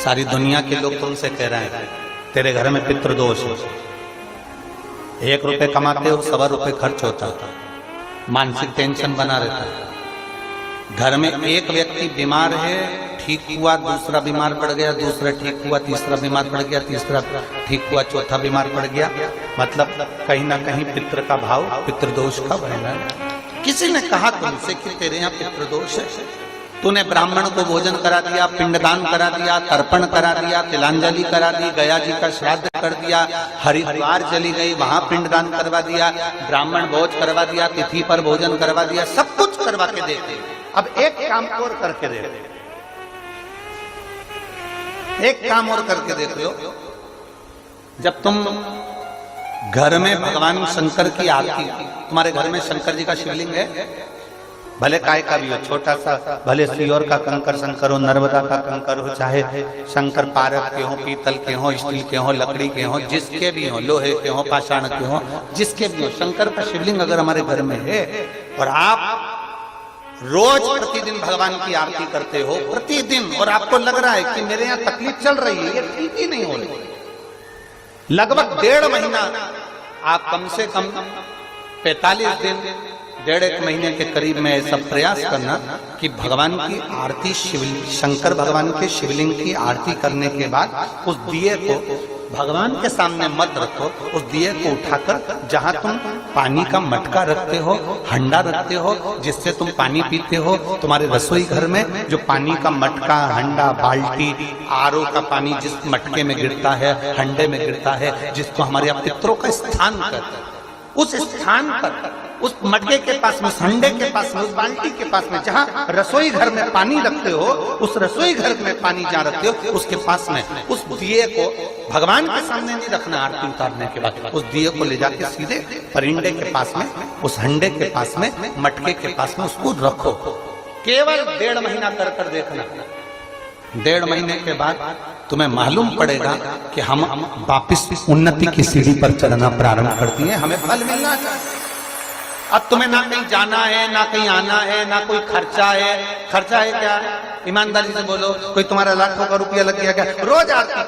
सारी दुनिया के लोग तुमसे कह रहे हैं तेरे घर में पितृदोष है, 1 रुपए कमाते हो 1.25 रुपए खर्च होता है, मानसिक टेंशन बना रहता है। घर में एक व्यक्ति बीमार है, ठीक हुआ, दूसरा बीमार पड़ गया, दूसरा ठीक हुआ, तीसरा बीमार पड़ गया, तीसरा ठीक हुआ, चौथा बीमार पड़ गया। मतलब कहीं ना कहीं पितृ का भाव, पितृदोष का बन रहा है। किसी ने कहा तुमसे कि तेरे यहाँ पितृदोष है, तूने ब्राह्मण को भोजन करा दिया, पिंडदान करा दिया, तर्पण करा दिया, तिलांजलि करा दी, गया जी का श्राद्ध कर दिया, हरिद्वार चली गई, वहां पिंडदान करवा दिया, ब्राह्मण भोज करवा दिया, तिथि पर भोजन करवा दिया, सब कुछ करवा के देते। अब एक काम और करके देख, एक काम और करके देख लो। जब तुम घर में भगवान शंकर की आरती, तुम्हारे घर में शंकर जी का शिवलिंग है, भले काय का भी हो, छोटा सा, भले सियोर का कंकर शंकर हो, नर्मदा का कंकर हो, चाहे शंकर पारक के हो, पीतल के हो, स्टील के हो, लकड़ी के हो, जिसके भी हो, लोहे के हो, पाषाण के हो, जिसके भी हो, शंकर का शिवलिंग अगर हमारे घर में है और आप रोज प्रतिदिन भगवान की आरती करते हो, प्रतिदिन, और आपको लग रहा है कि मेरे यहाँ तकलीफ चल रही है, ये ठीक ही नहीं हो रही, लगभग 1.5 महीना आप कम से कम 45 दिन, 1.5 महीने के करीब में ऐसा प्रयास करना कि भगवान की आरती, शंकर भगवान के शिवलिंग की आरती करने के बाद उस दिए को भगवान के सामने मत रखो, उस दिए को उठाकर जहां तुम पानी का मटका रखते हो, हंडा रखते हो, जिससे तुम पानी पीते हो, तुम्हारे रसोई घर में जो पानी का मटका, हंडा, बाल्टी, आरओ का पानी जिस मटके में गिरता है, हंडे में गिरता है, जिसको हमारे यहाँ पितरों का स्थान कहते हैं, उस स्थान पर, उस मटके के पास में, हंडे के पास में, उस बाल्टी के पास में, जहां रसोई घर में पानी रखते हो, उस रसोई घर में पानी जहां रखते हो, उसके पास में उस दिए को भगवान के सामने नहीं रखना। आरती उतारने के बाद उस दिए को ले जाके सीधे परिंडे के पास में, उस हंडे के पास में, मटके के पास में उसको रखो। केवल 1.5 महीना कर कर देखना। 1.5 महीने के बाद तुम्हें मालूम पड़ेगा कि हम वापिस उन्नति की सीढ़ी पर चलना प्रारंभ करती हैं, हमें फल मिलना चाहिए। अब तुम्हें ना कहीं जाना है, ना कहीं आना है, ना कोई खर्चा है। खर्चा है क्या? ईमानदारी से बोलो, कोई तुम्हारा लाखों का रुपया लग गया क्या? रोज आरती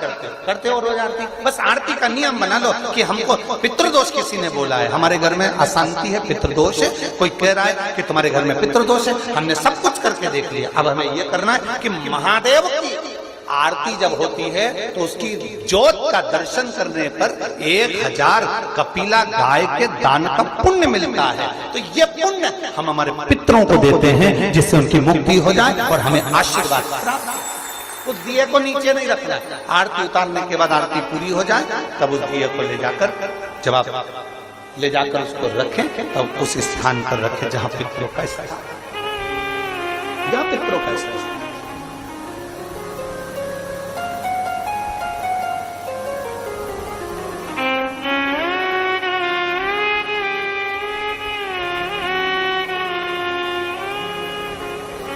करते हो रोज आरती। बस आरती का नियम बना लो कि हमको पितृदोष किसी ने बोला है, हमारे घर में अशांति है, पितृदोष है, कोई कह रहा है कि तुम्हारे घर में पितृदोष है, हमने सब कुछ करके देख लिया। अब हमें ये करना है कि महादेव की आरती जब होती है तो उसकी ज्योत का दर्शन करने पर 1000 कपिला गाय के दान का पुण्य मिलता है। तो ये पुण्य हम हमारे पितरों को देते हैं, जिससे उनकी मुक्ति हो जाए और हमें आशीर्वाद प्राप्त। उस दिए को नीचे नहीं रखना, आरती उतारने के बाद आरती पूरी हो जाए तब उस दिए को ले जाकर, जब आप ले जाकर उसको रखें तब उस स्थान पर रखें जहां पितरों का स्थान, जहां पितरों का स्थान।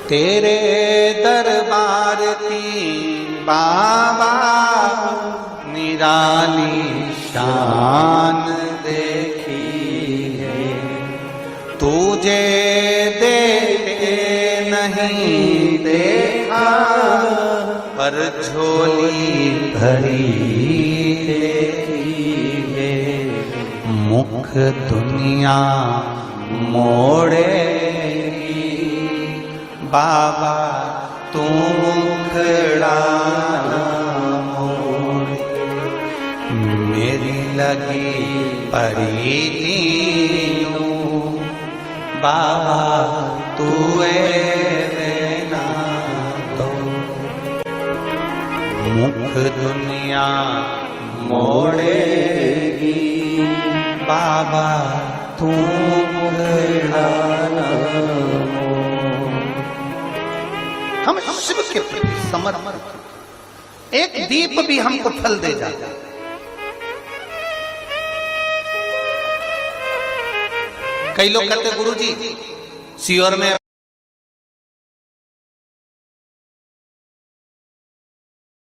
तेरे दरबार की बाबा निराली शान देखी है, तुझे देखे नहीं देखा पर झोली भरी देखी है, मुख दुनिया मोड़े बाबा तू मुखड़ा मोड़, मेरी लगी परी बाबा तू देना तो, मुख दुनिया मोड़ेगी बाबा तू मुखड़ा हम शिव के प्रति समर्पित। एक दीप भी हमको फल दे जाता। कई लोग कहते गुरुजी सियोर में